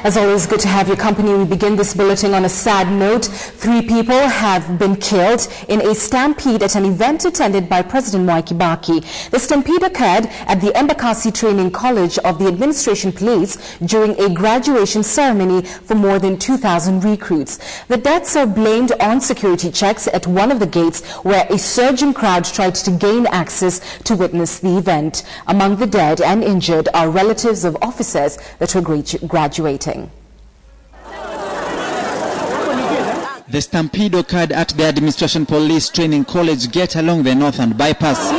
As always, good to have your company. We begin this bulletin on a sad note. 3 people have been killed in a stampede at an event attended by President Mwai Kibaki. The stampede occurred at the Embakasi Training College of the Administration Police during a graduation ceremony for more than 2,000 recruits. The deaths are blamed on security checks at one of the gates where a surging crowd tried to gain access to witness the event. Among the dead and injured are relatives of officers that were graduating. The stampede occurred at the Administration Police Training College gate along the northern bypass.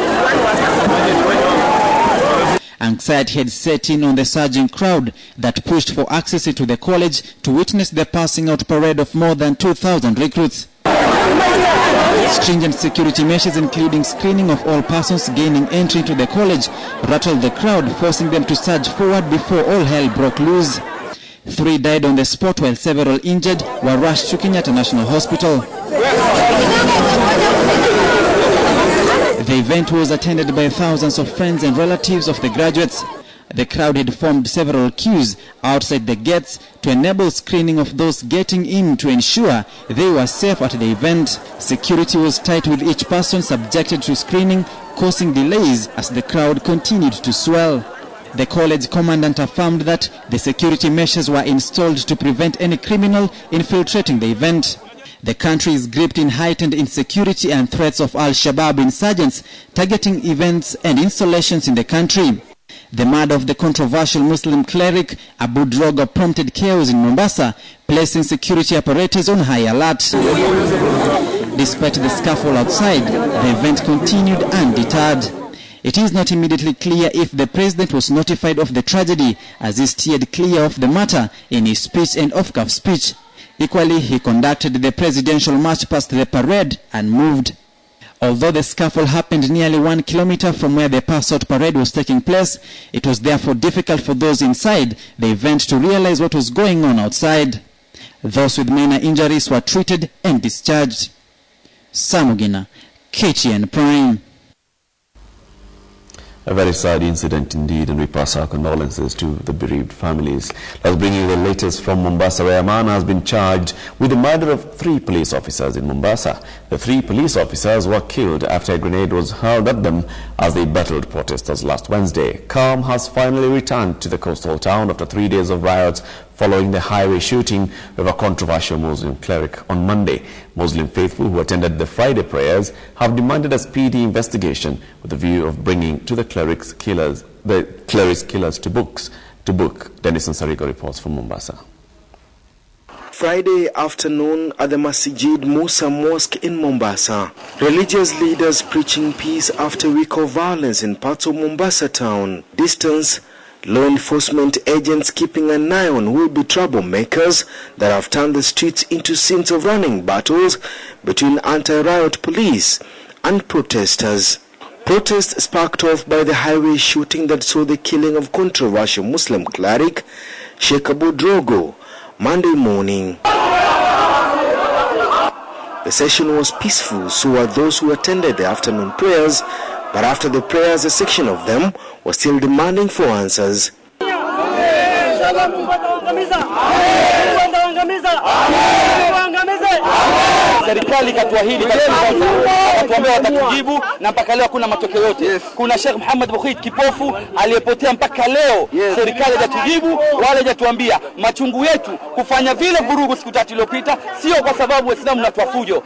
Anxiety had set in on the surging crowd that pushed for access to the college to witness the passing out parade of more than 2,000 recruits. Stringent security measures, including screening of all persons gaining entry to the college, rattled the crowd, forcing them to surge forward before all hell broke loose. 3 died on the spot, while several injured were rushed to Kenyatta National Hospital. The event was attended by thousands of friends and relatives of the graduates. The crowd had formed several queues outside the gates to enable screening of those getting in to ensure they were safe at the event. Security was tight, with each person subjected to screening, causing delays as the crowd continued to swell. The college commandant affirmed that the security measures were installed to prevent any criminal infiltrating the event. The country is gripped in heightened insecurity and threats of Al-Shabaab insurgents targeting events and installations in the country. The murder of the controversial Muslim cleric Abu Droga prompted chaos in Mombasa, placing security apparatus on high alert. Despite the scuffle outside, the event continued undeterred. It is not immediately clear if the president was notified of the tragedy, as he steered clear of the matter in his speech and off-cuff speech. Equally, he conducted the presidential march past the parade and moved. Although the scuffle happened nearly 1 kilometer from where the pass-out parade was taking place, it was therefore difficult for those inside the event to realize what was going on outside. Those with minor injuries were treated and discharged. Samugina, KTN Prime. A very sad incident indeed, and we pass our condolences to the bereaved families. Let's bring you the latest from Mombasa, where a man has been charged with the murder of 3 police officers in Mombasa. The 3 police officers were killed after a grenade was hurled at them as they battled protesters last Wednesday. Calm has finally returned to the coastal town after 3 days of riots following the highway shooting of a controversial Muslim cleric on Monday. Muslim faithful who attended the Friday prayers have demanded a speedy investigation with the view of bringing to the cleric's killers to book. Dennis Nsarigo reports from Mombasa. Friday afternoon at the Masjid Musa Mosque in Mombasa. Religious leaders preaching peace after a week of violence in parts of Mombasa town. Distance, law enforcement agents keeping an eye on who will be troublemakers that have turned the streets into scenes of running battles between anti-riot police and protesters. Protests sparked off by the highway shooting that saw the killing of controversial Muslim cleric Sheikh Abu Drogo Monday morning. The session was peaceful, so were those who attended the afternoon prayers, but after the prayers, a section of them was still demanding for answers. Serikali katuahidi katuambia watatujibu na mpaka leo hakuna matokeo yote. Kuna Sheikh Muhammad Bukhit kipofu aliyepotea mpaka leo. Serikali hajatujibu wala hajatuambia. Machungu yetu kufanya vile vurugu siku 3 iliyopita sio kwa sababu Waislamu na tuafujo.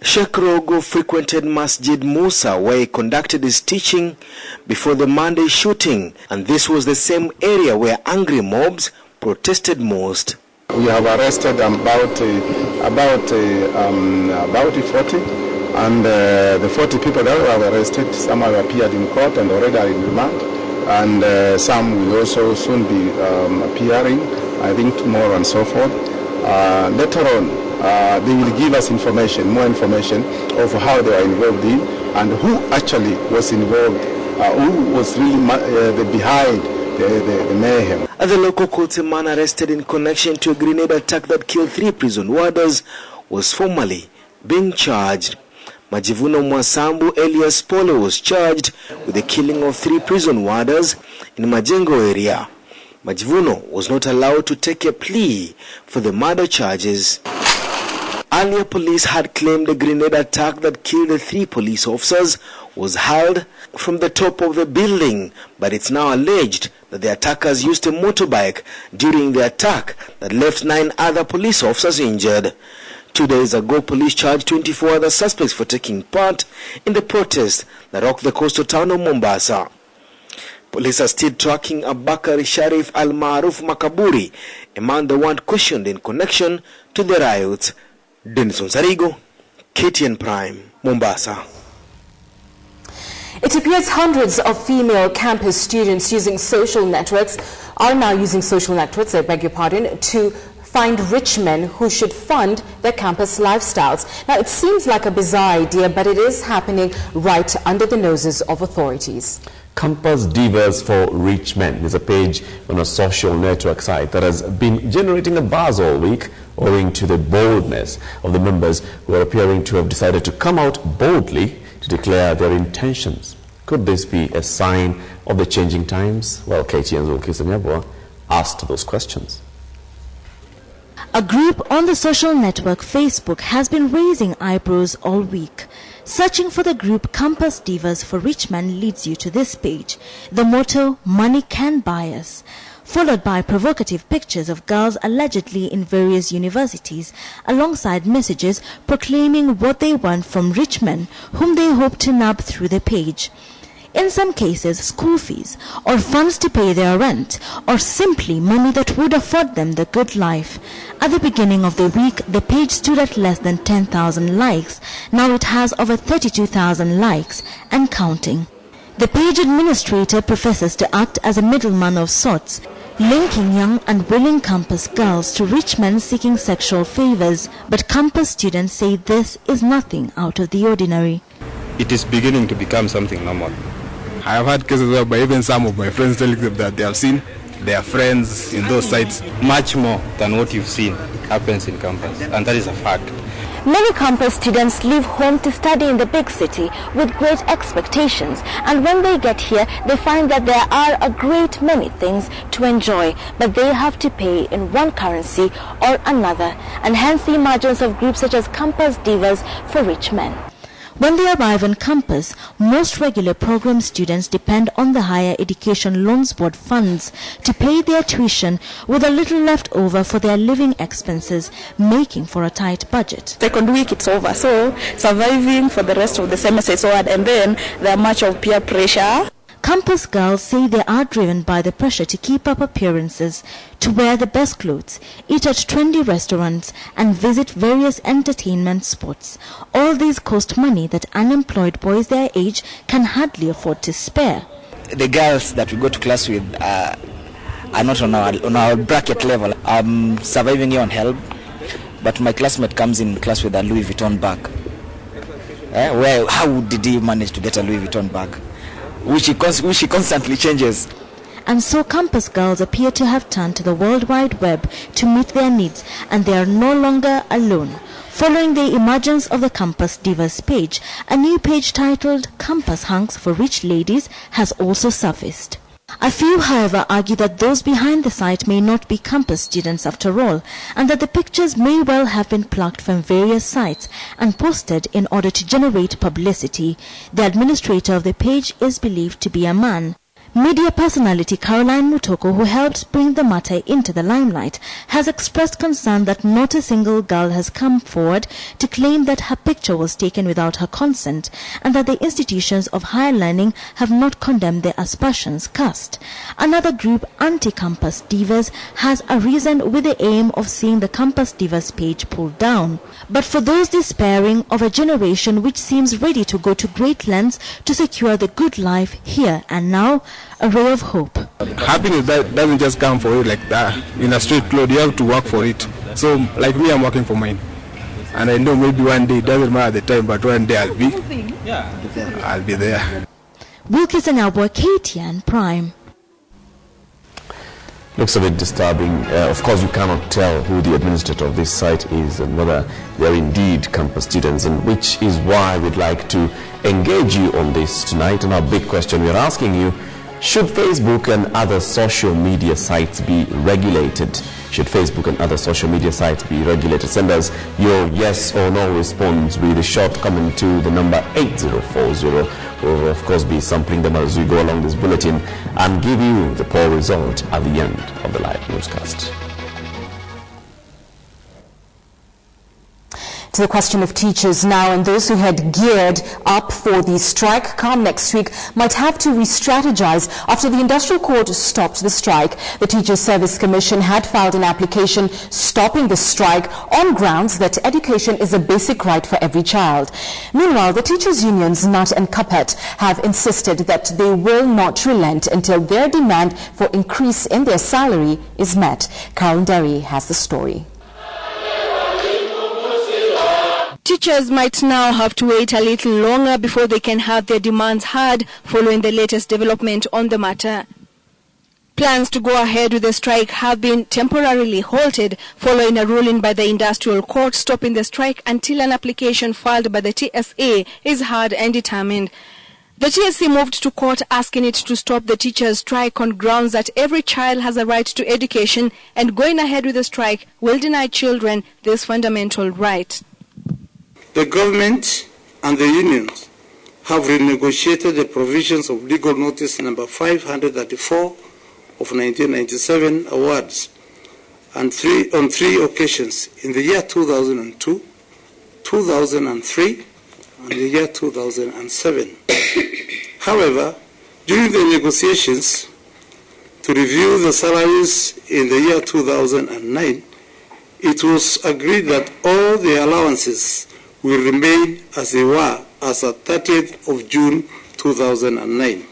Sheikh Rogo frequented Masjid Musa where he conducted his teaching before the Monday shooting, and this was the same area where angry mobs protested most. We have arrested about 40, and the 40 people that were arrested, some have appeared in court and already are in remand, and some will also soon be appearing, I think tomorrow and so forth. Later on, they will give us more information of how they are involved in and who actually was involved, who was really behind the mayhem. At the local court, a man arrested in connection to a grenade attack that killed 3 prison warders was formally being charged. Majivuno Mwasambu Elias Polo was charged with the killing of 3 prison warders in Majengo area. Majivuno was not allowed to take a plea for the murder charges. Earlier, police had claimed a grenade attack that killed the 3 police officers was hurled from the top of the building, but it's now alleged that the attackers used a motorbike during the attack that left 9 other police officers injured. 2 days ago, police charged 24 other suspects for taking part in the protest that rocked the coastal town of Mombasa. Police are still tracking Abakari Sharif Al-Maruf Makaburi, among the one questioned in connection to the riots. Denison Sarigo, KTN Prime, Mombasa. It appears hundreds of female campus students are now using social networks, to find rich men who should fund their campus lifestyles. Now, it seems like a bizarre idea, but it is happening right under the noses of authorities. Campus Divas for Rich Men is a page on a social network site that has been generating a buzz all week owing to the boldness of the members who are appearing to have decided to come out boldly to declare their intentions. Could this be a sign of the changing times? Well, KTN's Ulkisa asked those questions. A group on the social network Facebook has been raising eyebrows all week. Searching for the group Campus Divas for Rich Men leads you to this page. The motto, "Money can buy us," followed by provocative pictures of girls allegedly in various universities, alongside messages proclaiming what they want from rich men whom they hope to nab through the page. In some cases, school fees, or funds to pay their rent, or simply money that would afford them the good life. At the beginning of the week, the page stood at less than 10,000 likes. Now it has over 32,000 likes and counting. The page administrator professes to act as a middleman of sorts, linking young and willing campus girls to rich men seeking sexual favors. But campus students say this is nothing out of the ordinary. It is beginning to become something normal. I have had cases whereby even some of my friends telling them that they have seen their friends in those sites. Much more than what you've seen happens in campus, and that is a fact. Many campus students leave home to study in the big city with great expectations, and when they get here, they find that there are a great many things to enjoy, but they have to pay in one currency or another, and hence the emergence of groups such as Campus Divas for Rich Men. When they arrive on campus, most regular program students depend on the Higher Education Loans Board funds to pay their tuition, with a little left over for their living expenses, making for a tight budget. Second week it's over, so surviving for the rest of the semester is hard, and then there are much of peer pressure. Campus girls say they are driven by the pressure to keep up appearances, to wear the best clothes, eat at trendy restaurants, and visit various entertainment spots. All these cost money that unemployed boys their age can hardly afford to spare. The girls that we go to class with are not on our bracket level. I'm surviving here on help, but my classmate comes in class with a Louis Vuitton bag. How did he manage to get a Louis Vuitton bag? Which he constantly changes. And so campus girls appear to have turned to the World Wide Web to meet their needs, and they are no longer alone. Following the emergence of the Campus Divas page, a new page titled Campus Hunks for Rich Ladies has also surfaced. A few, however, argue that those behind the site may not be campus students after all, and that the pictures may well have been plucked from various sites and posted in order to generate publicity. The administrator of the page is believed to be a man. Media personality Caroline Mutoko, who helped bring the matter into the limelight, has expressed concern that not a single girl has come forward to claim that her picture was taken without her consent, and that the institutions of higher learning have not condemned the aspersions cast. Another group, Anti-Campus Divas, has arisen with the aim of seeing the Campus Divas page pulled down. But for those despairing of a generation which seems ready to go to great lengths to secure the good life here and now, a ray of hope. Happiness doesn't just come for you like that in a straight cloth. You have to work for it. So like me, I'm working for mine, and I know maybe one day, it doesn't matter the time, but one day I'll be there. Wilkis Anyabwa, KTN Prime. Looks a bit disturbing. Of course, you cannot tell who the administrator of this site is and whether they are indeed campus students, and which is why we'd like to engage you on this tonight. And our big question we are asking you, Should Facebook and other social media sites be regulated? Should Facebook and other social media sites be regulated? Send us your yes or no response with a short comment to the number 8040. We'll of course be sampling them as we go along this bulletin and give you the poll result at the end of the live newscast. To the question of teachers now, and those who had geared up for the strike come next week might have to re-strategize after the industrial court stopped the strike. The Teachers Service Commission had filed an application stopping the strike on grounds that education is a basic right for every child. Meanwhile, the teachers' unions NUT and CUPET have insisted that they will not relent until their demand for increase in their salary is met. Carol Derry has the story. Teachers might now have to wait a little longer before they can have their demands heard following the latest development on the matter. Plans to go ahead with the strike have been temporarily halted following a ruling by the industrial court stopping the strike until an application filed by the TSA is heard and determined. The TSA moved to court asking it to stop the teachers' strike on grounds that every child has a right to education, and going ahead with the strike will deny children this fundamental right. The government and the unions have renegotiated the provisions of legal notice number 534 of 1997 awards and on three occasions in the year 2002, 2003, and the year 2007. However, during the negotiations to review the salaries in the year 2009, it was agreed that all the allowances will remain as they were as at 30th of June 2009.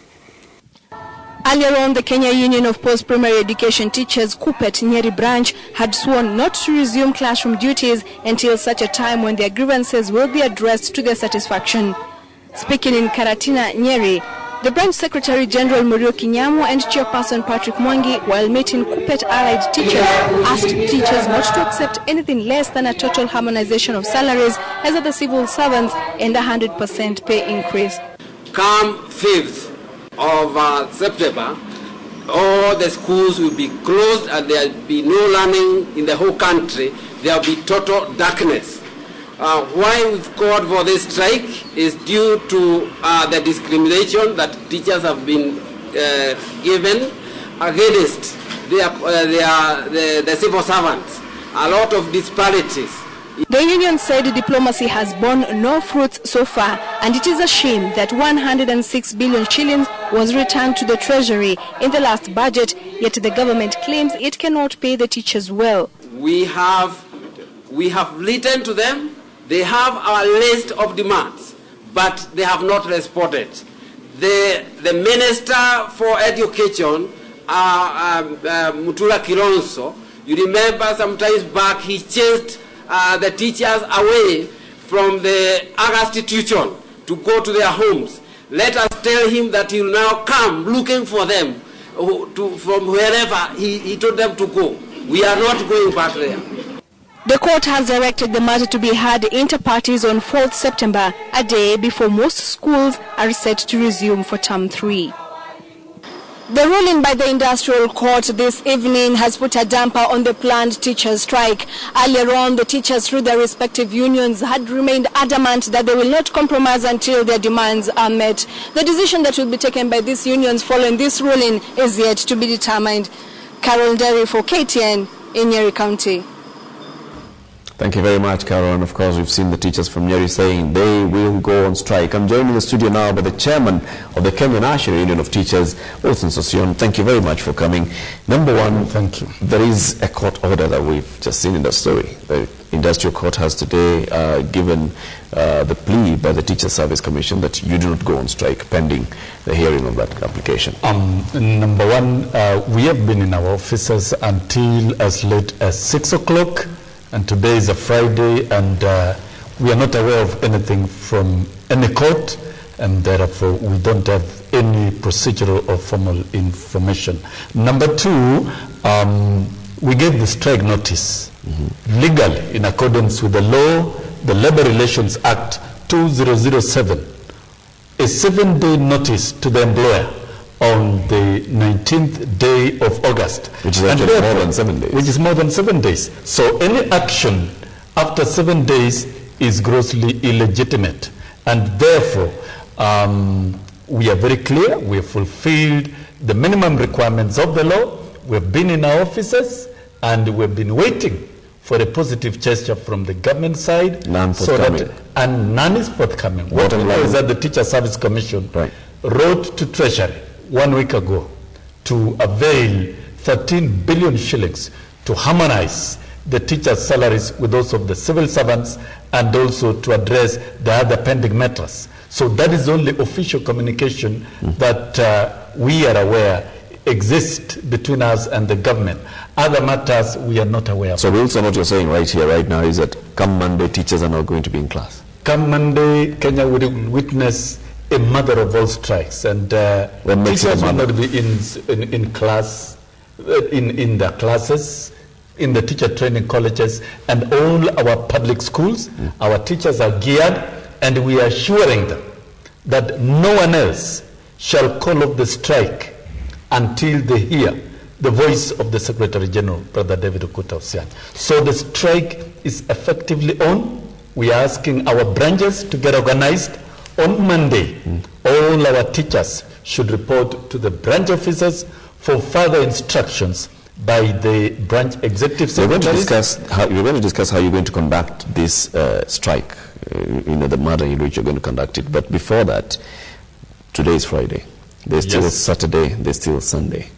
Earlier on, the Kenya Union of Post-Primary Education Teachers, KUPPET Nyeri branch, had sworn not to resume classroom duties until such a time when their grievances will be addressed to their satisfaction. Speaking in Karatina, Nyeri, the branch secretary General Murio Kinyamu and chairperson Patrick Mwangi, while meeting KUPPET allied teachers, asked teachers not to accept anything less than a total harmonization of salaries as other civil servants and a 100% pay increase. Come 5th of September, all the schools will be closed and there will be no learning in the whole country. There will be total darkness. Why we've called for this strike is due to the discrimination that teachers have been given against the civil servants. A lot of disparities. The union said diplomacy has borne no fruits so far, and it is a shame that 106 billion shillings was returned to the treasury in the last budget, yet the government claims it cannot pay the teachers well. We have written to them. They have our list of demands, but they have not responded. The Minister for Education, Mutula Kilonso, you remember sometimes back he chased the teachers away from the institution to go to their homes. Let us tell him that he will now come looking for them from wherever he told them to go. We are not going back there. The court has directed the matter to be heard inter partes on 4th September, a day before most schools are set to resume for term 3. The ruling by the industrial court this evening has put a damper on the planned teachers' strike. Earlier on, the teachers through their respective unions had remained adamant that they will not compromise until their demands are met. The decision that will be taken by these unions following this ruling is yet to be determined. Carol Derry for KTN in Nyeri County. Thank you very much, Carol. And of course, we've seen the teachers from Nyeri saying they will go on strike. I'm joined in the studio now by the chairman of the Kenya National Union of Teachers, Wilson Sosion. Thank you very much for coming. Number one, thank you. There is a court order that we've just seen in the story. The industrial court has today given the plea by the Teachers Service Commission that you do not go on strike pending the hearing of that application. Number one, we have been in our offices until as late as 6 o'clock. And today is a Friday, and we are not aware of anything from any court, and therefore we don't have any procedural or formal information. Number two, we gave the strike notice legally in accordance with the law, the Labor Relations Act 2007, a 7-day notice to the employer on the 19th day of August. Which is actually more than 7 days. Which is more than 7 days. So any action after 7 days is grossly illegitimate. And therefore, we are very clear. We have fulfilled the minimum requirements of the law. We have been in our offices and we have been waiting for a positive gesture from the government side. None forthcoming. And none is forthcoming. What is that the Teacher Service Commission wrote to Treasury 1 week ago to avail 13 billion shillings to harmonize the teachers' salaries with those of the civil servants and also to address the other pending matters. So that is the only official communication that we are aware exist between us and the government. Other matters we are not aware of. So Wilson, what you're saying right here, right now, is that come Monday, teachers are not going to be in class. Come Monday, Kenya will witness a mother of all strikes, and teachers will not be in class, in their classes, in the teacher training colleges, and all our public schools. Our teachers are geared, and we are assuring them that no one else shall call off the strike until they hear the voice of the Secretary General, Brother David Okuta Osian. So the strike is effectively on. We are asking our branches to get organized. On Monday, all our teachers should report to the branch officers for further instructions by the branch executive secretaries. We're going to discuss how you're going to conduct this strike, the manner in which you're going to conduct it. But before that, today is Friday. There's still Saturday, there's still Sunday.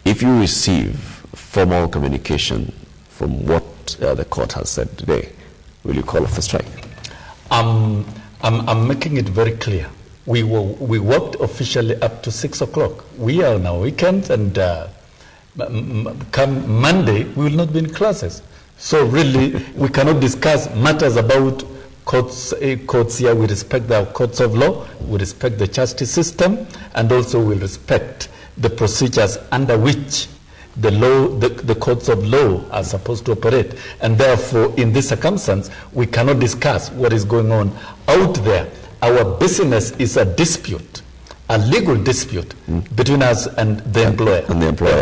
If you receive formal communication from what the court has said today, will you call off the strike? I'm making it very clear. We worked officially up to 6 o'clock. We are on our weekends, and come Monday, we will not be in classes. So really, we cannot discuss matters about courts here. We respect our courts of law, we respect the justice system, and also we respect the procedures under which the courts of law are supposed to operate. And therefore, in this circumstance, we cannot discuss what is going on out there. Our business is a dispute, a legal dispute between us and the employer.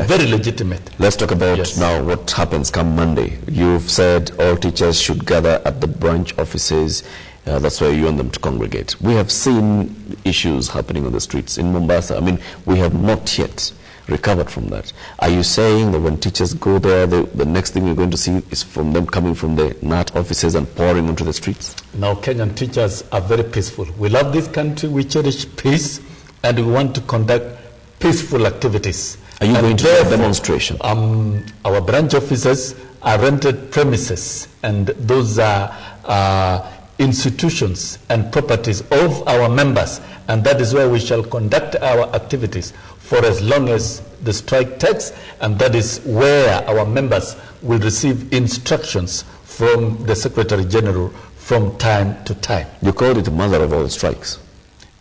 Very legitimate. Let's talk about now what happens come Monday. You've said all teachers should gather at the branch offices. That's where you want them to congregate. We have seen issues happening on the streets in Mombasa. I mean, we have not yet recovered from that. Are you saying that when teachers go there, the next thing you're going to see is from them coming from the NAT offices and pouring onto the streets? Now, Kenyan teachers are very peaceful. We love this country, we cherish peace, and we want to conduct peaceful activities. Are you going to do a demonstration? Our branch offices are rented premises, and those are institutions and properties of our members, and that is where we shall conduct our activities for as long as the strike takes, and that is where our members will receive instructions from the Secretary General from time to time. You called it the mother of all strikes.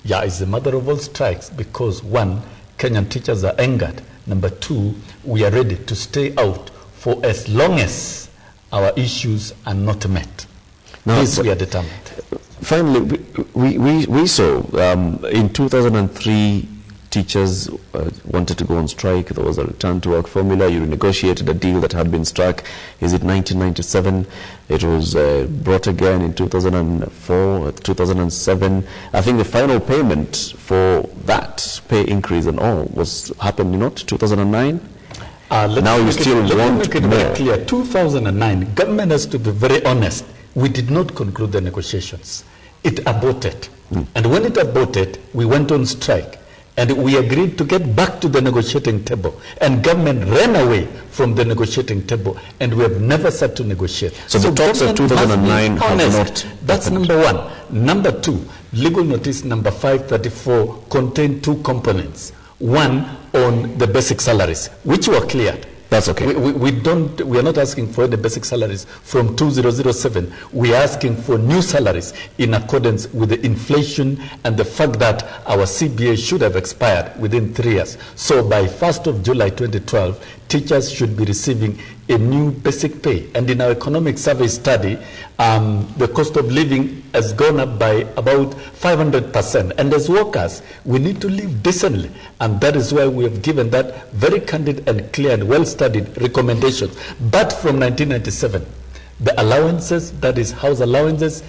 Yeah, it's the mother of all strikes because, one, Kenyan teachers are angered. Number two, we are ready to stay out for as long as our issues are not met. Now, this we are determined. Finally, we saw in 2003, teachers wanted to go on strike. There was a return to work formula. You negotiated a deal that had been struck. Is it 1997? It was brought again in 2004, 2007. I think the final payment for that pay increase and all happened, 2009? Now you still want more. Let me make it very clear. 2009, government has to be very honest. We did not conclude the negotiations. It aborted. And when it aborted, we went on strike. And we agreed to get back to the negotiating table. And government ran away from the negotiating table. And we have never sat to negotiate. So the talks of 2009 have not... That's number one. Number two, legal notice number 534 contained two components. One on the basic salaries, which were clear. That's okay. We are not asking for the basic salaries from 2007. We are asking for new salaries in accordance with the inflation and the fact that our CBA should have expired within 3 years. So by 1st of July 2012, teachers should be receiving a new basic pay. And in our economic survey study, the cost of living has gone up by about 500%. And as workers, we need to live decently. And that is why we have given that very candid and clear and well-studied recommendations. But from 1997, the allowances, that is house allowances,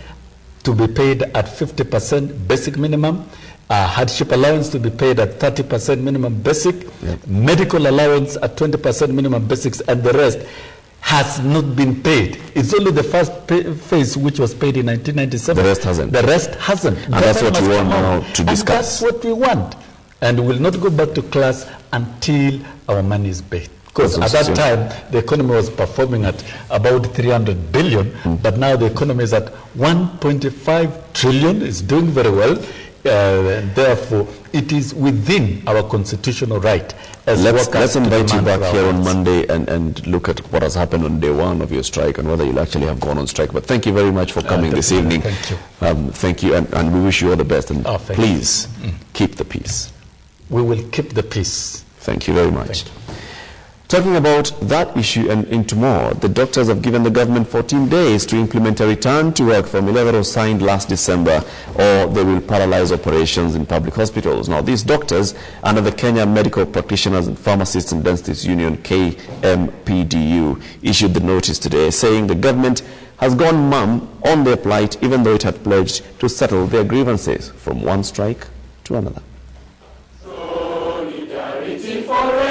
to be paid at 50% basic minimum, hardship allowance to be paid at 30% minimum basic, medical allowance at 20% minimum basics, and the rest has not been paid. It's only the first phase which was paid in 1997. The rest hasn't. The rest hasn't. And that's what we want now to discuss. And that's what we want. And we will not go back to class until our money is paid. Because at that time, the economy was performing at about 300 billion, but now the economy is at 1.5 trillion. It's doing very well. And therefore, it is within our constitutional right as workers. Let's invite you back here on Monday and look at what has happened on day one of your strike and whether you'll actually have gone on strike. But thank you very much for coming this evening. Thank you. Thank you, and we wish you all the best. And please keep the peace. We will keep the peace. Thank you very much. Talking about that issue and into more, the doctors have given the government 14 days to implement a return to work formula that was signed last December, or they will paralyze operations in public hospitals. Now, these doctors, under the Kenya Medical Practitioners and Pharmacists and Dentists Union, KMPDU, issued the notice today saying the government has gone mum on their plight, even though it had pledged to settle their grievances from one strike to another. Solidarity forever.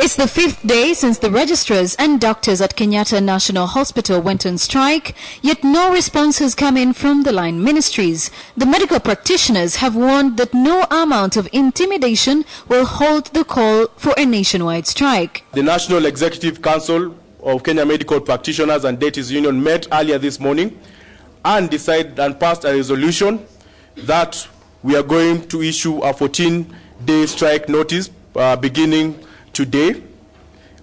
It's the 5th day since the registrars and doctors at Kenyatta National Hospital went on strike, yet no response has come in from the line ministries. The medical practitioners have warned that no amount of intimidation will halt the call for a nationwide strike. The National Executive Council of Kenya Medical Practitioners and Dentists Union met earlier this morning and decided and passed a resolution that we are going to issue a 14-day strike notice beginning today,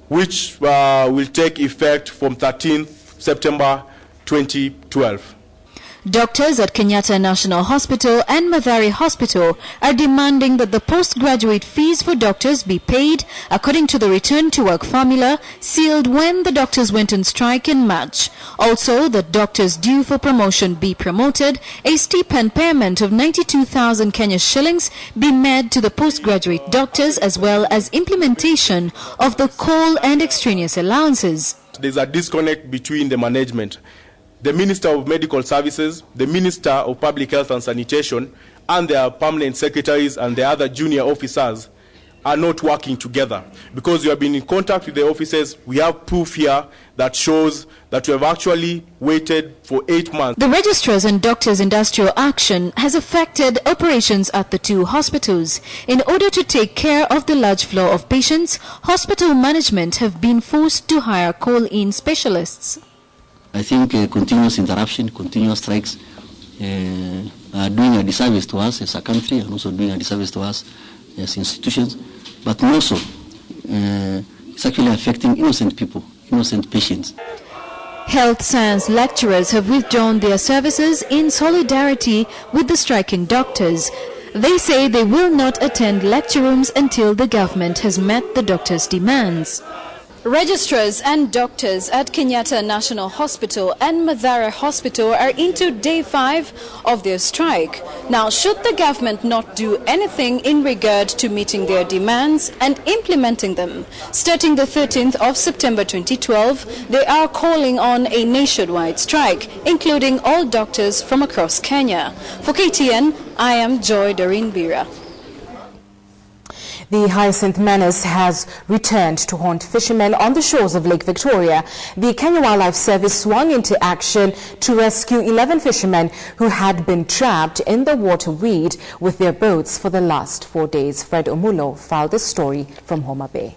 which will take effect from 13th September 2012. Doctors at Kenyatta National Hospital and Mathare Hospital are demanding that the postgraduate fees for doctors be paid according to the return to work formula sealed when the doctors went on strike in March. Also, that doctors due for promotion be promoted, a stipend payment of 92,000 Kenya shillings be made to the postgraduate doctors, as well as implementation of the coal and extraneous allowances. There's a disconnect between the management. The Minister of Medical Services, the Minister of Public Health and Sanitation, and their permanent secretaries and the other junior officers are not working together. Because we have been in contact with the officers, we have proof here that shows that we have actually waited for 8 months. The registrars and doctors' industrial action has affected operations at the two hospitals. In order to take care of the large flow of patients, hospital management have been forced to hire call-in specialists. I think continuous interruption, continuous strikes are doing a disservice to us as a country and also doing a disservice to us as institutions. But more so, it's actually affecting innocent people, innocent patients. Health science lecturers have withdrawn their services in solidarity with the striking doctors. They say they will not attend lecture rooms until the government has met the doctors' demands. Registrars and doctors at Kenyatta National Hospital and Mathare Hospital are into day 5 of their strike. Now, should the government not do anything in regard to meeting their demands and implementing them, starting the 13th of September 2012, they are calling on a nationwide strike, including all doctors from across Kenya. For KTN, I am Joy Doreen Bira. The hyacinth menace has returned to haunt fishermen on the shores of Lake Victoria. The Kenya Wildlife Service swung into action to rescue 11 fishermen who had been trapped in the water weed with their boats for the last 4 days. Fred Omulo filed this story from Homa Bay.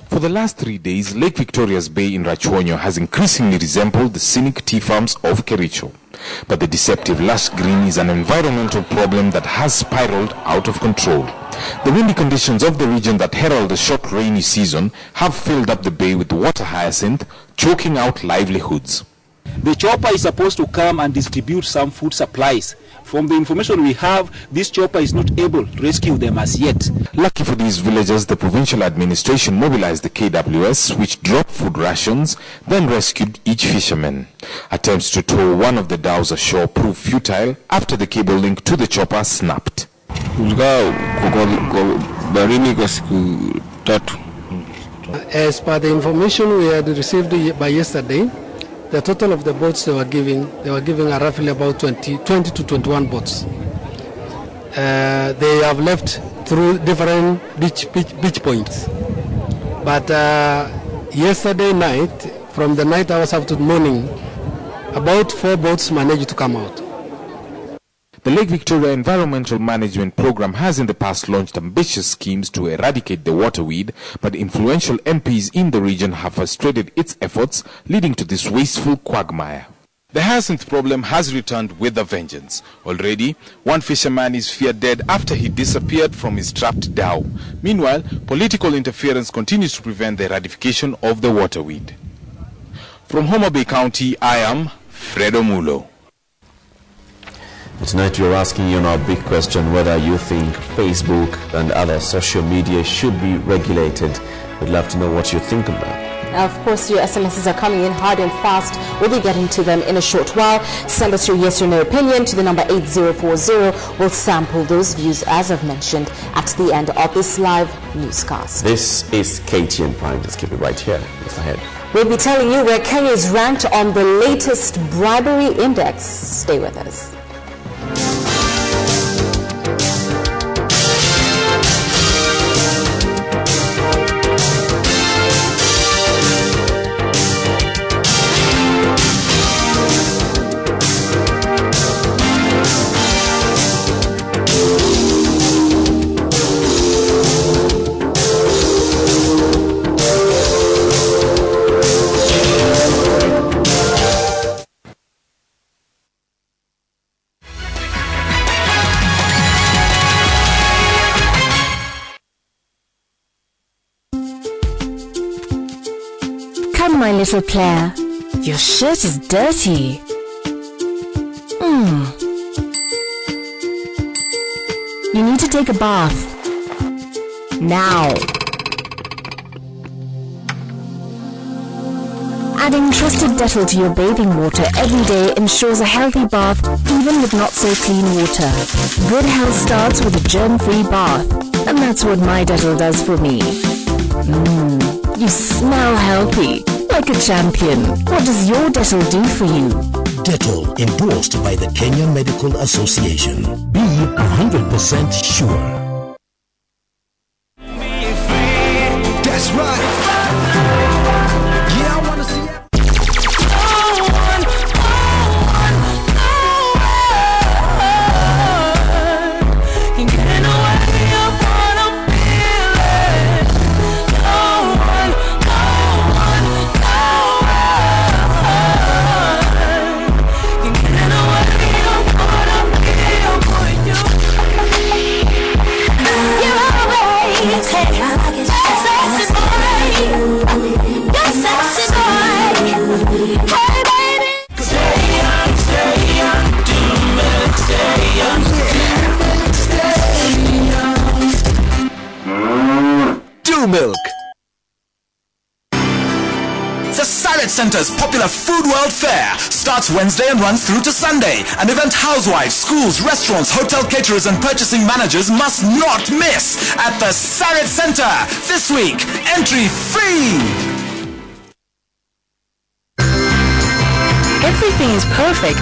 For the last 3 days, Lake Victoria's bay in Rachuonyo has increasingly resembled the scenic tea farms of Kericho. But the deceptive lush green is an environmental problem that has spiraled out of control. The windy conditions of the region that herald a short rainy season have filled up the bay with water hyacinth, choking out livelihoods. The chopper is supposed to come and distribute some food supplies. From the information we have, this chopper is not able to rescue them as yet. Lucky for these villagers, the provincial administration mobilized the KWS, which dropped food rations, then rescued each fisherman. Attempts to tow one of the dhows ashore proved futile after the cable link to the chopper snapped. As per the information we had received by yesterday, the total of the boats they were giving are roughly about 20 to 21 boats. They have left through different beach points. But yesterday night, from the night hours up to the morning, about 4 boats managed to come out. The Lake Victoria Environmental Management Program has in the past launched ambitious schemes to eradicate the waterweed, but influential MPs in the region have frustrated its efforts, leading to this wasteful quagmire. The hyacinth problem has returned with a vengeance. Already, one fisherman is feared dead after he disappeared from his trapped dhow. Meanwhile, political interference continues to prevent the eradication of the waterweed. From Homa Bay County, I am Fredo Mulo. Tonight we are asking you our big question whether you think Facebook and other social media should be regulated. We'd love to know what you think of that. Of course, your SMSs are coming in hard and fast. We'll be getting to them in a short while. Send us your yes or no opinion to the number 8040. We'll sample those views, as I've mentioned, at the end of this live newscast. This is KTN Prime. Just keep it right here. Just ahead. We'll be telling you where Kenya is ranked on the latest bribery index. Stay with us. Come, my little player. Your shirt is dirty. You need to take a bath. Now. Adding trusted Dettol to your bathing water every day ensures a healthy bath, even with not so clean water. Good health starts with a germ-free bath, and that's what my Dettol does for me. You smell healthy, like a champion. What does your Dettol do for you? Dettol, endorsed by the Kenya Medical Association. Be 100% sure. That's right. Yeah, I want to see it. Milk. The Salad Center's popular Food World Fair starts Wednesday and runs through to Sunday. An event housewives, schools, restaurants, hotel caterers and purchasing managers must not miss at the Salad Center. This week, entry free. Everything is perfect,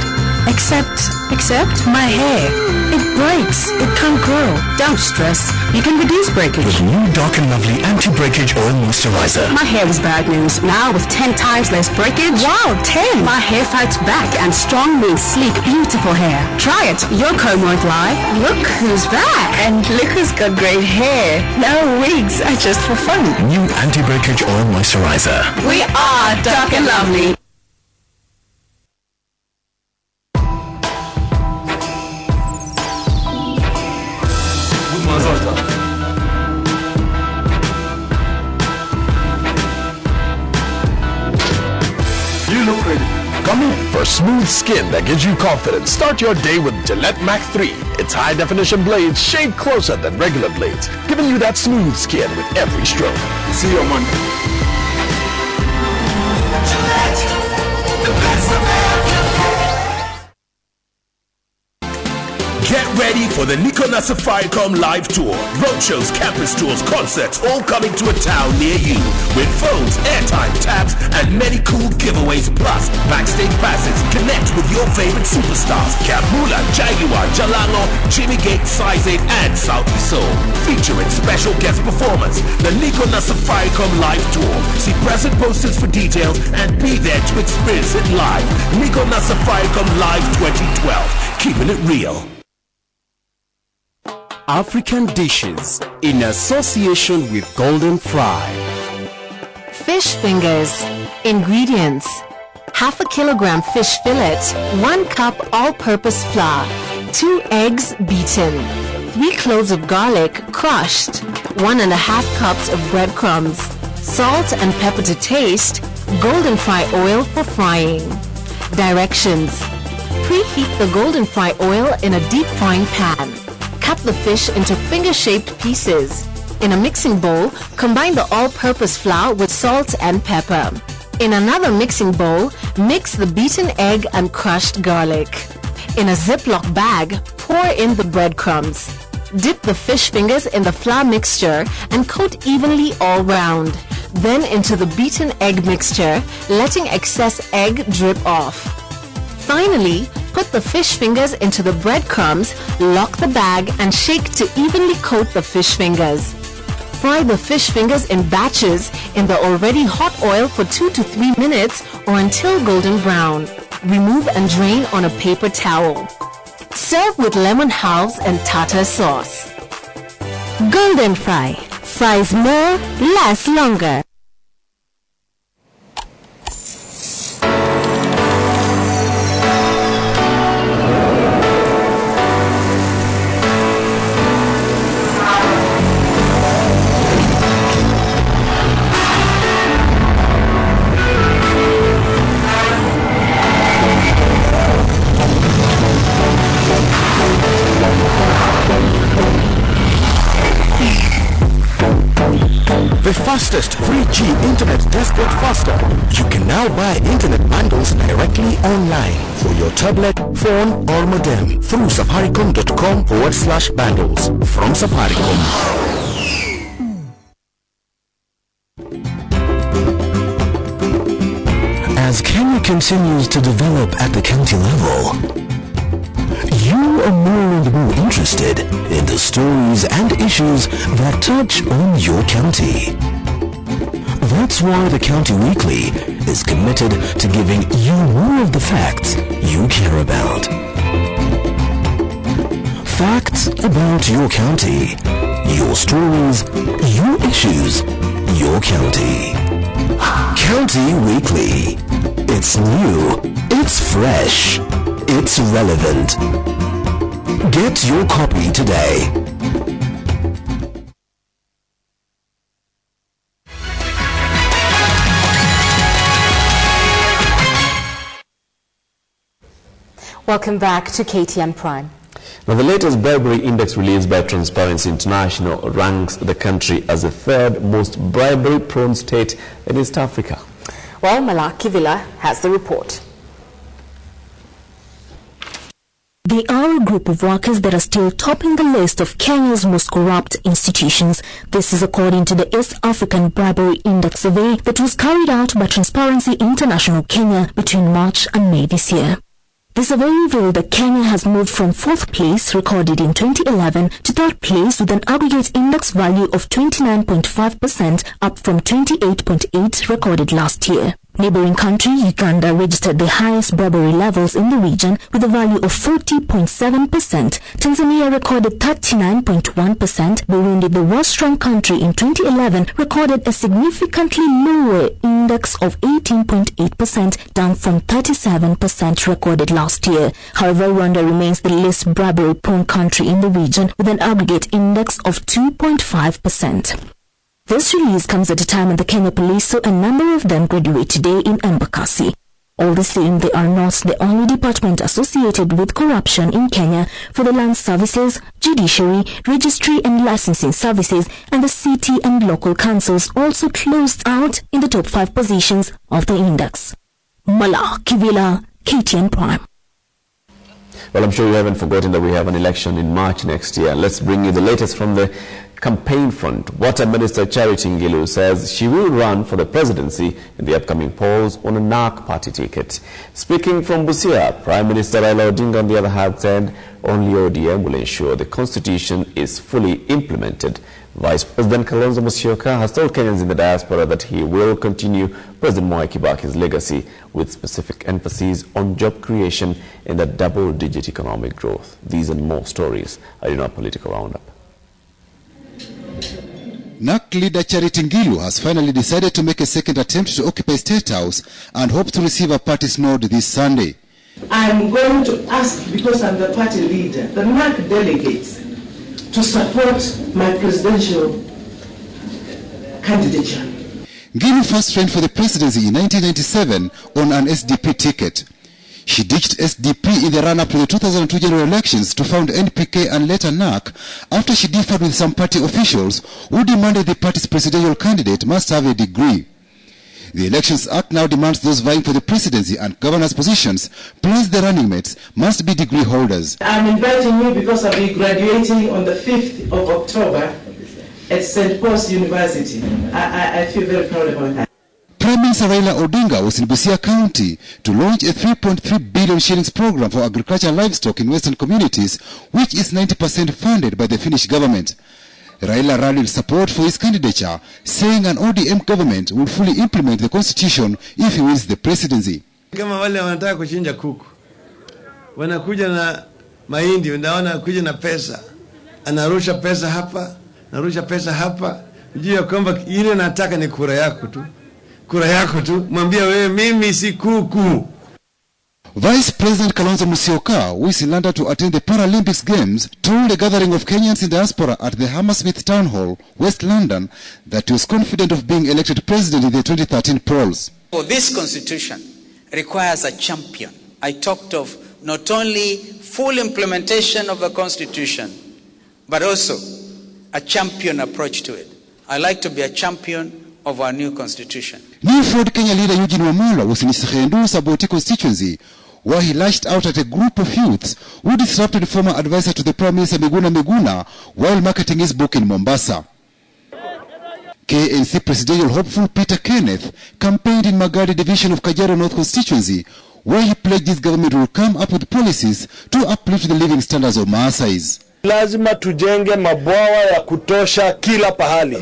except my hair. It breaks. It can't grow. Don't stress. You can reduce breakage. With new Dark and Lovely Anti-Breakage Oil Moisturizer. My hair was bad news. Now with 10 times less breakage. Wow, 10! My hair fights back, and strong means sleek, beautiful hair. Try it. Your comb won't lie. Look who's back. And look who's got great hair. No wigs are just for fun. New Anti-Breakage Oil Moisturizer. We are Dark and Lovely. You look ready. Coming for smooth skin that gives you confidence. Start your day with Gillette Mac 3. Its high-definition blades shave closer than regular blades, giving you that smooth skin with every stroke. See you on Monday. Gillette, the best American. Get ready for the Nikona Safaricom Live Tour. Roadshows, campus tours, concerts, all coming to a town near you. With phones, airtime, tabs, and many cool giveaways. Plus, backstage passes. Connect with your favorite superstars. Kamula, Jaguar, Jalango, Jimmy Gate, Size 8, and Southie Soul. Featuring special guest performers. The Nikona Safaricom Live Tour. See present posters for details and be there to experience it live. Nikona Safaricom Live 2012. Keeping it real. African dishes in association with Golden Fry. Fish fingers. Ingredients: half a kilogram fish fillet, 1 cup all-purpose flour, 2 eggs beaten, 3 cloves of garlic crushed, 1½ cups of breadcrumbs, salt and pepper to taste, golden fry oil for frying. Directions: preheat the golden fry oil in a deep frying pan. Cut the fish into finger-shaped pieces. In a mixing bowl, combine the all-purpose flour with salt and pepper. In another mixing bowl, mix the beaten egg and crushed garlic. In a Ziploc bag, pour in the breadcrumbs. Dip the fish fingers in the flour mixture and coat evenly all round. Then into the beaten egg mixture, letting excess egg drip off. Finally, put the fish fingers into the breadcrumbs, lock the bag, and shake to evenly coat the fish fingers. Fry the fish fingers in batches in the already hot oil for 2 to 3 minutes or until golden brown. Remove and drain on a paper towel. Serve with lemon halves and tartar sauce. Golden Fry. Fries more, lasts longer. The fastest 3G internet does get faster. You can now buy internet bundles directly online for your tablet, phone or modem through safaricom.com/bundles from Safaricom. As Kenya continues to develop at the county level, you are more and more interested in the stories and issues that touch on your county. That's why the County Weekly is committed to giving you more of the facts you care about. Facts about your county, your stories, your issues, your county. County Weekly. It's new, it's fresh, it's relevant. Get your copy today. Welcome back to KTN Prime. Now, the latest bribery index released by Transparency International ranks the country as the third most bribery-prone state in East Africa. Well, Malaki Villa has the report. They are a group of workers that are still topping the list of Kenya's most corrupt institutions. This is according to the East African Bribery Index survey that was carried out by Transparency International Kenya between March and May this year. The survey revealed that Kenya has moved from 4th place, recorded in 2011, to 3rd place with an aggregate index value of 29.5%, up from 28.8 recorded last year. Neighboring country Uganda registered the highest bribery levels in the region with a value of 40.7%. Tanzania recorded 39.1%. Burundi, the worst-run country in 2011, recorded a significantly lower index of 18.8%, down from 37% recorded last year. However, Rwanda remains the least bribery-prone country in the region with an aggregate index of 2.5%. This release comes at a time when the Kenya police saw a number of them graduate today in Embakasi. All the same, they are not the only department associated with corruption in Kenya, for the Land Services, Judiciary, Registry and Licensing Services and the city and local councils also closed out in the top 5 positions of the index. Mala Kivila, KTN Prime. Well, I'm sure you haven't forgotten that we have an election in March next year. Let's bring you the latest from the campaign front. Water Minister Charity Ngilu says she will run for the presidency in the upcoming polls on a NARC party ticket. Speaking from Busia, Prime Minister Raila Odinga on the other hand said only ODM will ensure the constitution is fully implemented. Vice President Kalonzo Musyoka has told Kenyans in the diaspora that he will continue President Mwai Kibaki's legacy with specific emphasis on job creation and a double-digit economic growth. These and more stories are in our political roundup. NARC leader Charity Ngilu has finally decided to make a second attempt to occupy State House and hopes to receive a party's nod this Sunday. I'm going to ask, because I'm the party leader, the NARC delegates to support my presidential candidature. Ngilu first ran for the presidency in 1997 on an SDP ticket. She ditched SDP in the run-up to the 2002 general elections to found NPK and later NARC after she differed with some party officials who demanded the party's presidential candidate must have a degree. The Elections Act now demands those vying for the presidency and governance positions, plus the running mates, must be degree holders. I'm inviting you because I'll be graduating on the 5th of October at St. Paul's University. I feel very proud about that. Prime Minister Raila Odinga was in Busia County to launch a 3.3 billion shillings program for agricultural livestock in western communities, which is 90% funded by the Finnish government. Raila rallied support for his candidature, saying an ODM government will fully implement the constitution if he wins the presidency. Kama wale wanataka kuchinja kuku, wanakuja na mahindi, unaona kuja na pesa, anarusha pesa hapa, narusha pesa hapa, juu ya kwamba ile nataka ni kura yako tu. Kura yako tu, mwambia wewe mimi si kuku. Vice President Kalonzo Musyoka, who is in London to attend the Paralympics Games, told a gathering of Kenyans in diaspora at the Hammersmith Town Hall, West London, that he was confident of being elected president in the 2013 polls. For this constitution requires a champion. I talked of not only full implementation of the constitution, but also a champion approach to it. I like to be a champion of our new constitution. New Ford Kenya leader Eugene Wamalwa was in Sekhendu Saboti constituency, where he lashed out at a group of youths who disrupted former advisor to the Prime Minister Miguna while marketing his book in Mombasa. KNC presidential hopeful Peter Kenneth campaigned in Magadi division of Kajiado North constituency, where he pledged his government will come up with policies to uplift the living standards of Maasais. Lazima tujenge mabwawa ya kutosha kila pahali.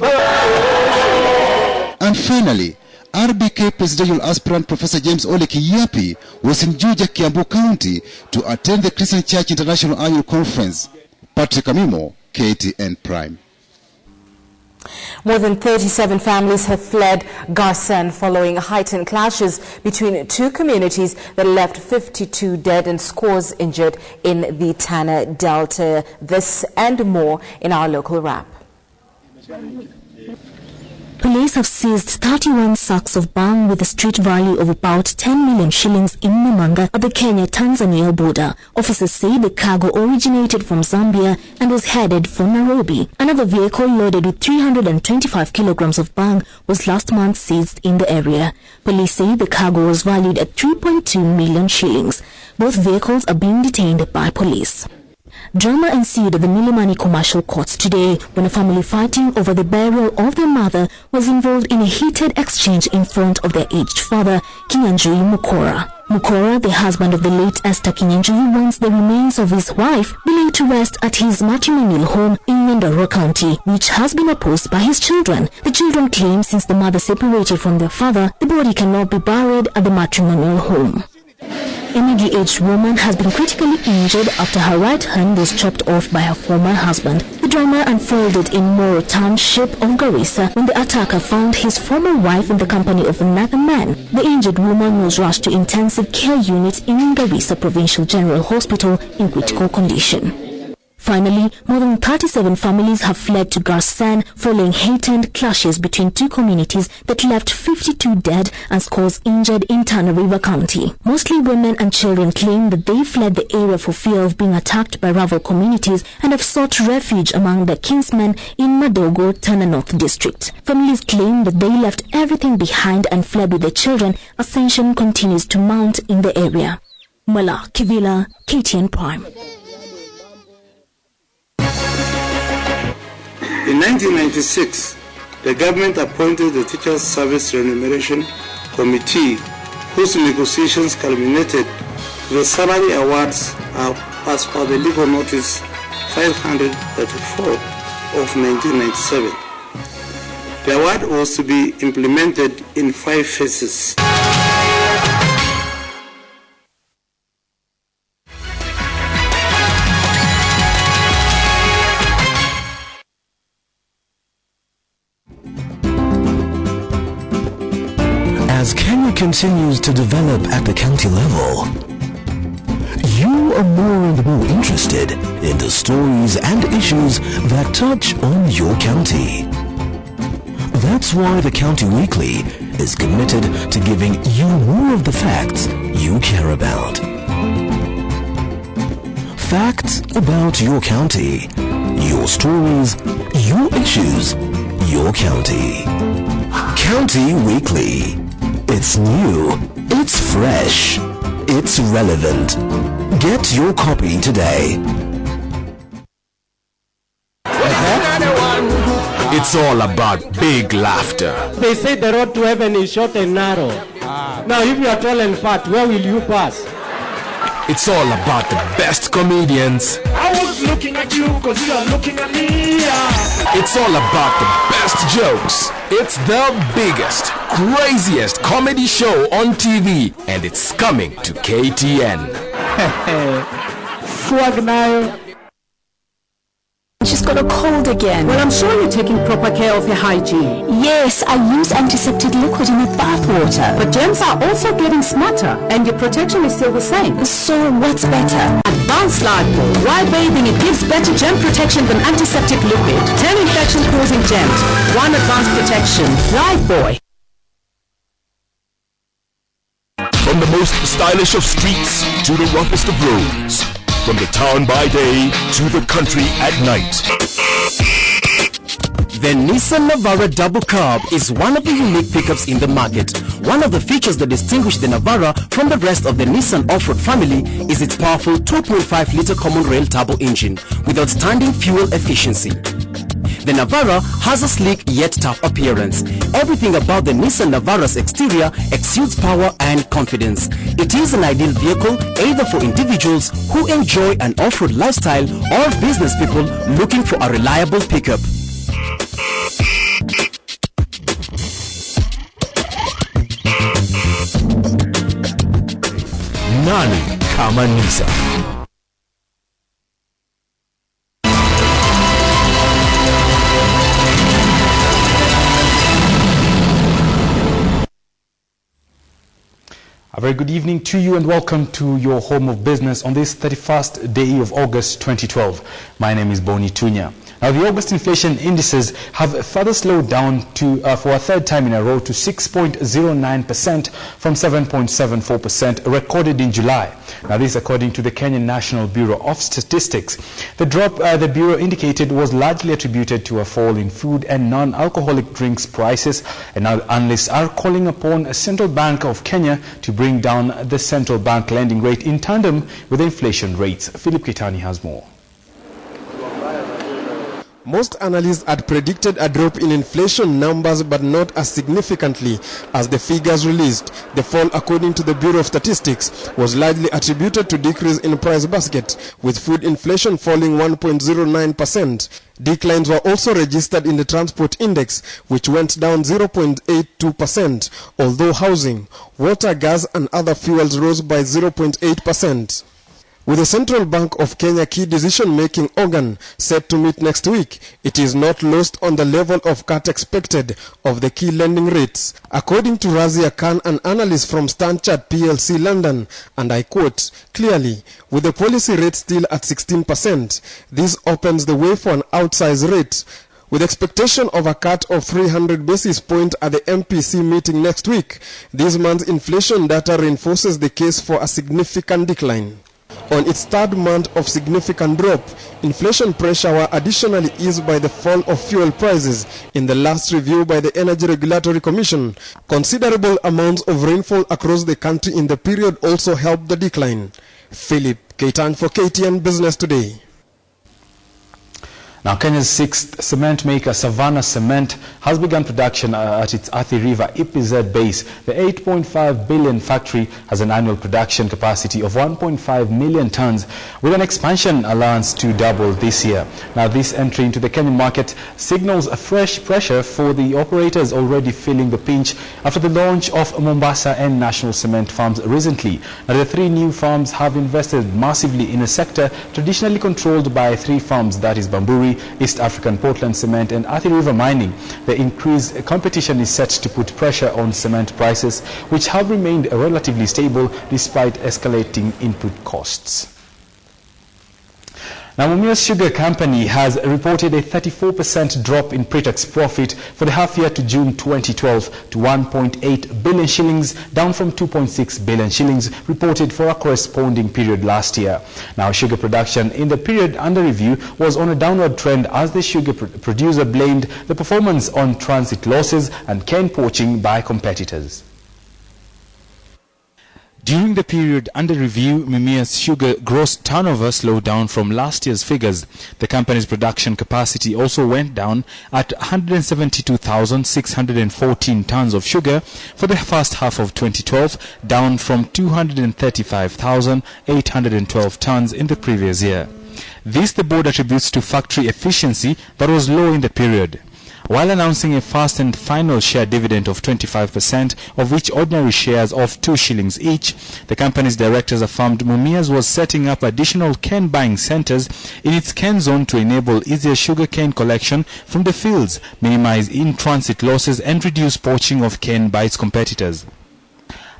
And finally, RBK presidential aspirant Professor James Ole Kiyapi was in Juja, Kiambu County to attend the Christian Church International Annual Conference. Patrick Amimo, KTN Prime. More than 37 families have fled Garsen following heightened clashes between two communities that left 52 dead and scores injured in the Tana Delta. This and more in our local wrap. Police have seized 31 sacks of bang with a street value of about 10 million shillings in Namanga at the Kenya-Tanzania border. Officers say the cargo originated from Zambia and was headed for Nairobi. Another vehicle loaded with 325 kilograms of bang was last month seized in the area. Police say the cargo was valued at 3.2 million shillings. Both vehicles are being detained by police. Drama ensued at the Milimani Commercial Courts today when a family fighting over the burial of their mother was involved in a heated exchange in front of their aged father, Kinyanjui Mukora. Mukora, the husband of the late Esther Kinyanjui, wants the remains of his wife believed to rest at his matrimonial home in Nyandarua County, which has been opposed by his children. The children claim since the mother separated from their father, the body cannot be buried at the matrimonial home. A middle-aged woman has been critically injured after her right hand was chopped off by her former husband. The drama unfolded in Moro Township of Garissa when the attacker found his former wife in the company of another man. The injured woman was rushed to intensive care unit in Garissa Provincial General Hospital in critical condition. Finally, more than 37 families have fled to Garsan following hate-end clashes between two communities that left 52 dead and scores injured in Tana River County. Mostly women and children claim that they fled the area for fear of being attacked by rival communities and have sought refuge among their kinsmen in Madogo, Tana North District. Families claim that they left everything behind and fled with their children as tension continues to mount in the area. Mala Kivila, KTN Prime. In 1996, the government appointed the Teachers Service Remuneration Committee, whose negotiations culminated with the salary awards as per the legal notice 534 of 1997. The award was to be implemented in 5 phases. As Kenya continues to develop at the county level, you are more and more interested in the stories and issues that touch on your county. That's why the County Weekly is committed to giving you more of the facts you care about. Facts about your county, your stories, your issues, your county. County Weekly. It's new, it's fresh, it's relevant. Get your copy today. It's all about big laughter. They say the road to heaven is short and narrow. Now if you are tall and fat, where will you pass? It's all about the best comedians. I was looking at you because you are looking at me. It's all about the best jokes. It's the biggest, craziest comedy show on TV, and it's coming to KTN. Swag now. She's got a cold again. Well, I'm sure you're taking proper care of your hygiene. Yes, I use antiseptic liquid in my bath water. But germs are also getting smarter, and your protection is still the same. So what's better? Advanced Lifebuoy. While bathing, it gives better germ protection than antiseptic liquid. 10 infection-causing germs, 1 advanced protection. Lifebuoy. From the most stylish of streets to the roughest of roads. From the town by day to the country at night. The Nissan Navara Double Cab is one of the unique pickups in the market. One of the features that distinguish the Navara from the rest of the Nissan off-road family is its powerful 2.5-liter common rail turbo engine with outstanding fuel efficiency. The Navara has a sleek yet tough appearance. Everything about the Nissan Navara's exterior exudes power and confidence. It is an ideal vehicle either for individuals who enjoy an off-road lifestyle or business people looking for a reliable pickup. Nani kama Nissan? A very good evening to you and welcome to your home of business on this 31st day of August 2012. My name is Boni Tunya. Now, the August inflation indices have further slowed down for a third time in a row to 6.09% from 7.74% recorded in July. Now, this according to the Kenyan National Bureau of Statistics. The drop the Bureau indicated was largely attributed to a fall in food and non-alcoholic drinks prices, and now analysts are calling upon a Central Bank of Kenya to bring down the central bank lending rate in tandem with inflation rates. Philip Kitani has more. Most analysts had predicted a drop in inflation numbers, but not as significantly as the figures released. The fall, according to the Bureau of Statistics, was largely attributed to decrease in price basket, with food inflation falling 1.09%. Declines were also registered in the transport index, which went down 0.82%, although housing, water, gas and other fuels rose by 0.8%. With the Central Bank of Kenya key decision-making organ set to meet next week, it is not lost on the level of cut expected of the key lending rates. According to Razia Khan, an analyst from Stanchart PLC London, and I quote, clearly, with the policy rate still at 16%, this opens the way for an outsized rate. With expectation of a cut of 300 basis points at the MPC meeting next week, this month's inflation data reinforces the case for a significant decline. On its third month of significant drop, inflation pressure were additionally eased by the fall of fuel prices in the last review by the Energy Regulatory Commission. Considerable amounts of rainfall across the country in the period also helped the decline. Philip Keitan for KTN Business Today. Now, Kenya's sixth cement maker, Savannah Cement, has begun production at its Athi River EPZ base. The 8.5 billion factory has an annual production capacity of 1.5 million tons, with an expansion allowance to double this year. Now, this entry into the Kenyan market signals a fresh pressure for the operators already feeling the pinch after the launch of Mombasa and National Cement farms recently. Now, the three new farms have invested massively in a sector traditionally controlled by three farms, that is Bamburi, East African Portland Cement and Athi River Mining. The increased competition is set to put pressure on cement prices, which have remained relatively stable despite escalating input costs. Now, Mumias Sugar Company has reported a 34% drop in pre-tax profit for the half year to June 2012 to 1.8 billion shillings, down from 2.6 billion shillings reported for a corresponding period last year. Now, sugar production in the period under review was on a downward trend as the sugar producer blamed the performance on transit losses and cane poaching by competitors. During the period under review, Mumias Sugar gross turnover slowed down from last year's figures. The company's production capacity also went down at 172,614 tons of sugar for the first half of 2012, down from 235,812 tons in the previous year. This the board attributes to factory efficiency that was low in the period. While announcing a first and final share dividend of 25%, of which ordinary shares of 2 shillings each, the company's directors affirmed Mumias was setting up additional cane buying centers in its cane zone to enable easier sugar cane collection from the fields, minimize in-transit losses and reduce poaching of cane by its competitors.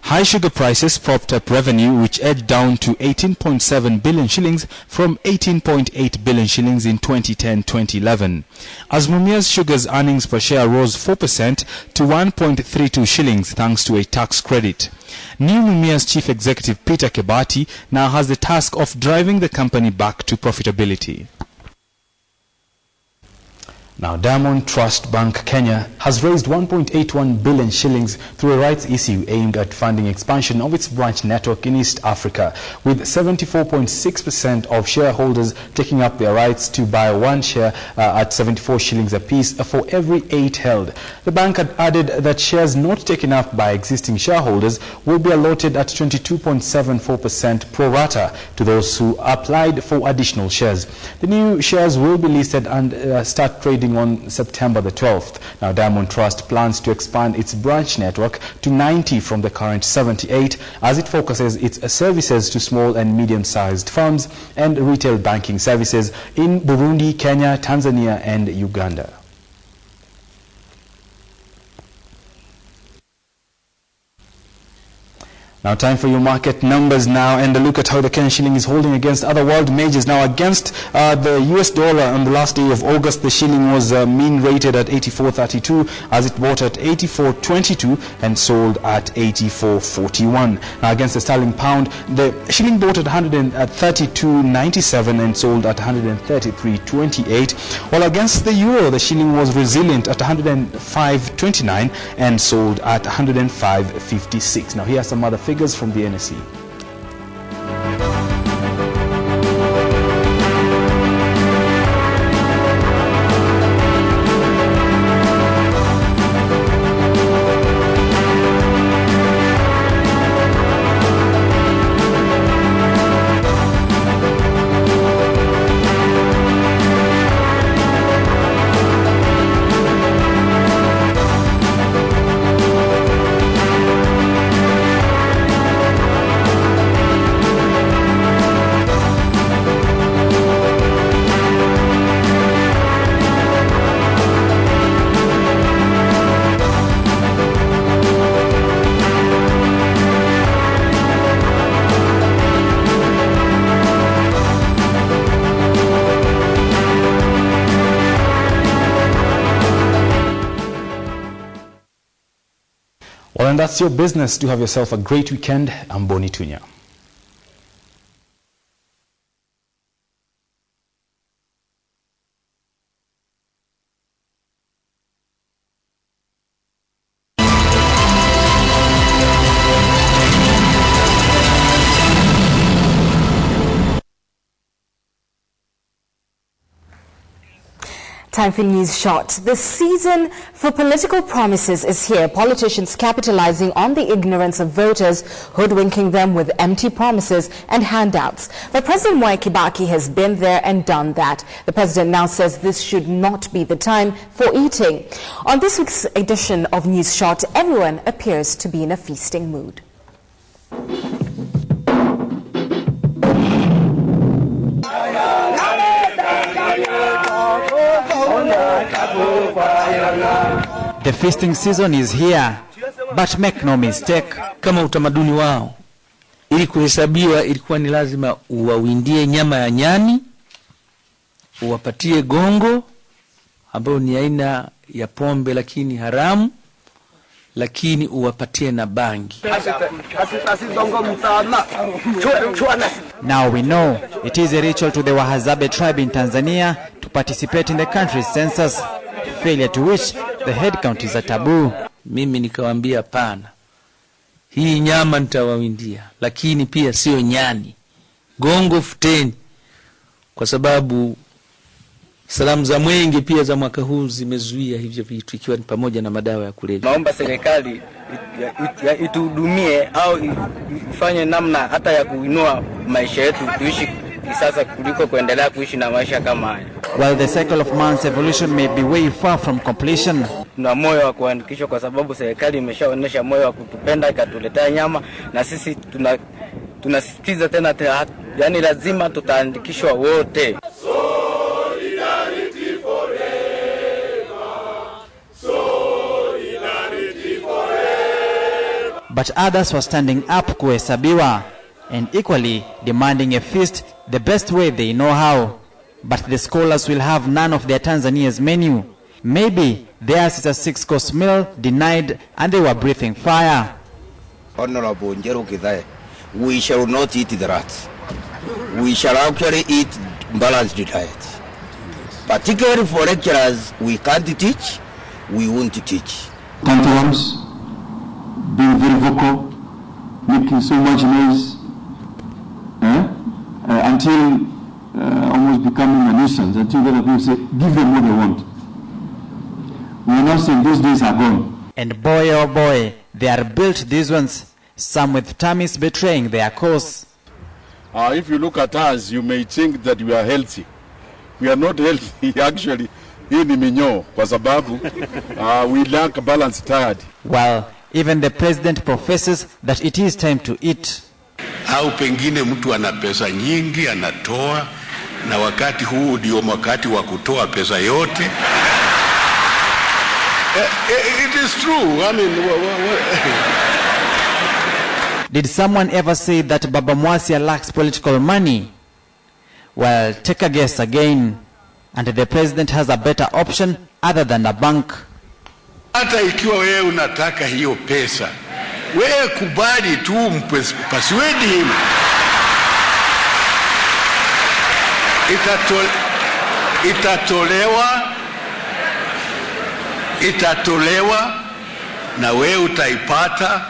High sugar prices propped up revenue, which edged down to 18.7 billion shillings from 18.8 billion shillings in 2010-2011. As Mumias Sugar's earnings per share rose 4% to 1.32 shillings thanks to a tax credit. New Mumias Chief Executive Peter Kebati now has the task of driving the company back to profitability. Now, Diamond Trust Bank Kenya has raised 1.81 billion shillings through a rights issue aimed at funding expansion of its branch network in East Africa, with 74.6% of shareholders taking up their rights to buy one share at 74 shillings apiece for every 8 held. The bank had added that shares not taken up by existing shareholders will be allotted at 22.74% pro rata to those who applied for additional shares. The new shares will be listed and start trading on September the 12th. Now, Diamond Trust plans to expand its branch network to 90 from the current 78 as it focuses its services to small and medium-sized firms and retail banking services in Burundi, Kenya, Tanzania and Uganda. Now, time for your market numbers now, and a look at how the Kenyan shilling is holding against other world majors. Now, against the US dollar on the last day of August, the shilling was mean rated at 84.32 as it bought at 84.22 and sold at 84.41. Now, against the sterling pound, the shilling bought at 132.97 and sold at 133.28. While against the euro, the shilling was resilient at 105.29 and sold at 105.56. Now, here are some other figures from the NSE. that's your business. Do have yourself a great weekend. I'm Boni Tunya. Time for News Short. The season for political promises is here. Politicians capitalizing on the ignorance of voters, hoodwinking them with empty promises and handouts. But President Mwai Kibaki has been there and done that. The president now says this should not be the time for eating. On this week's edition of News Short, everyone appears to be in a feasting mood. The feasting season is here, but make no mistake. Kama utamaduni wao, ili kuhesabiwa ilikuwa ni lazima uwawindie nyama ya nyani, uwapatie gongo ambayo ni aina ya pombe lakini haramu, lakini uwapatie na bangi. Now we know it is a ritual to the Wahadzabe tribe in Tanzania to participate in the country's census, failure to which the head count is a taboo. Mimi nikawaambia pana, hii nyama nitawawindia, lakini pia sio nyani. Gongo futeni, kwa sababu salamu za mwenge pia za mwaka huu zimezuia hivyo vitu, ikiwa ni pamoja na madawa ya kulevya. Naomba serikali itudumie au ifanye namna hata ya kuinua maisha yetu, tuishi kisasa kuliko kuendelea kuishi na maisha kama haya. While the cycle of man's evolution may be way far from completion, na moyo wa kuandikishwa kwa sababu serikali imeshaonesha moyo wa kutupenda ikatuletea nyama, na sisi tunasisitiza tena yani lazima tutaandikishwa wote. but others were standing up kuhesabiwa and equally demanding a feast the best way they know how. But the scholars will have none of their Tanzania's menu. Maybe theirs is a 6-course meal denied and they were breathing fire. Honorable Njero Kidai, we shall not eat the rats. We shall actually eat balanced diet. Particularly for lecturers, we can't teach, we won't teach. Tantrums, being very vocal, making so much noise, until almost becoming a nuisance, until the other people say, give them what they want. We are now saying those days are gone. And boy oh boy, they are built, these ones, some with tummies betraying their cause. If you look at us, you may think that we are healthy. We are not healthy actually. Hii ni minyoo kwa sababu we lack balanced diet. Well, even the president professes that it is time to eat. Au pengine mtu ana pesa nyingi anatoa, na wakati huu ndio wakati wa kutoa pesa yote. It is true. I mean, Did someone ever say that Baba Mwasia lacks political money? Well, take a guess again. And the president has a better option other than a bank. Hata ikiwa wewe unataka hiyo pesa, wewe kubali tu persuade him. Itatolewa na wewe utaipata,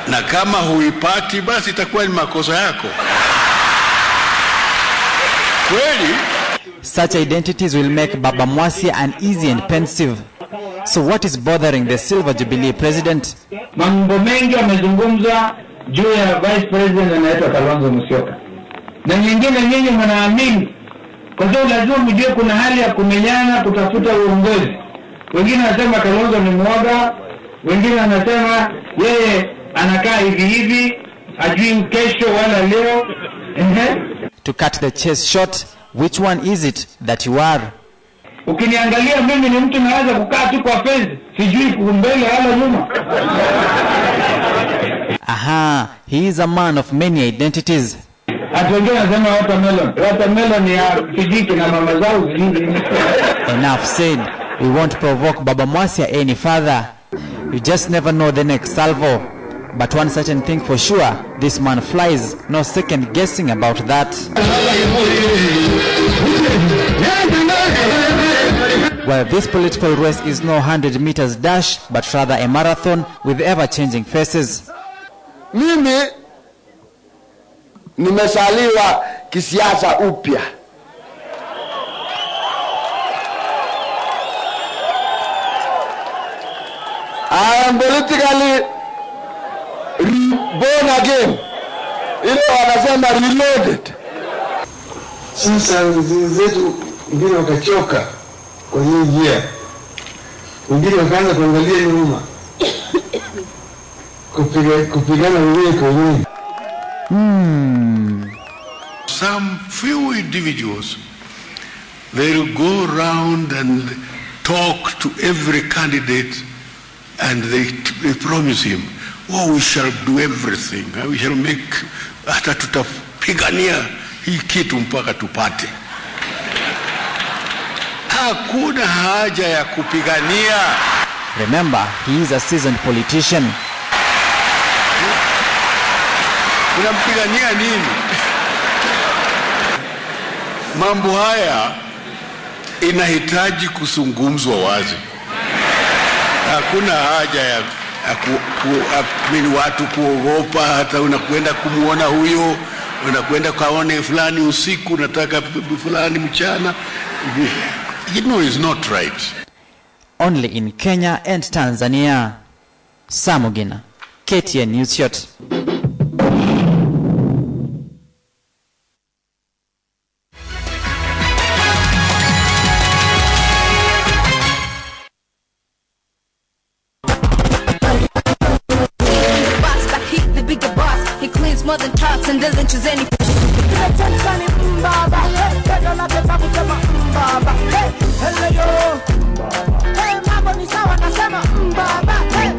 na kama huipati basi itakuwa ni makosa yako. Kweli? Such identities will make Baba Mwasia uneasy and pensive. So what is bothering the Silver Jubilee president? Mambo mengi yamezungumzwa juu ya vice president anaitwa Kalonzo Musyoka. Na nyingine nyinyi mnaamini kwa sababu lazima mjue kuna hali ya kumenyana kutafuta uongozi. Wengine wanasema Kalonzo ni mwoga, wengine wanasema yeye anakaa hivi ajui kesho wala leo. To cut the chase short, which one is it that you are? Ukiniangalia mimi ni mtu naweza kukaa tu kwa fence, sijui kumbele wala nyuma. Aha, he is a man of many identities. Atongea nasema watermelon ya kijiki na mama zao zilini. Enough said. We won't provoke Baba Mwasia any further. You just never know the next salvo. But one certain thing for sure, this man flies, no second guessing about that. Well, this political race is no 100 meters dash, but rather a marathon with ever-changing faces. Mimi nimesaliwa kisiasa upya. I am politically born again. Ile wanasema reloaded. Sasa wazee zetu wengine wakachoka kwa hiyo njia, wengine wakaanza kuangalia nyuma, kupigana wenyewe kwa wenyewe. Some few individuals, they will go around and talk to every candidate, and they promise him, oh, we shall do everything, we shall make, hata tutapigania hii kitu mpaka tupate. Hakuna haja ya kupigania. Remember, he is a seasoned politician. Unampigania nini? Mambo haya inahitaji kuzungumzwa wazi. Hakuna haja ya watu kuogopa. Hata unakwenda kumuona huyo, unakwenda kaone fulani usiku, unataka fulani mchana. You know, it's not right. Only in Kenya and Tanzania. Samugina, KTN News Shot. He cleans more than tarts and doesn't choose any. Hey, mambo ni sawa nasema mbaba. Hey,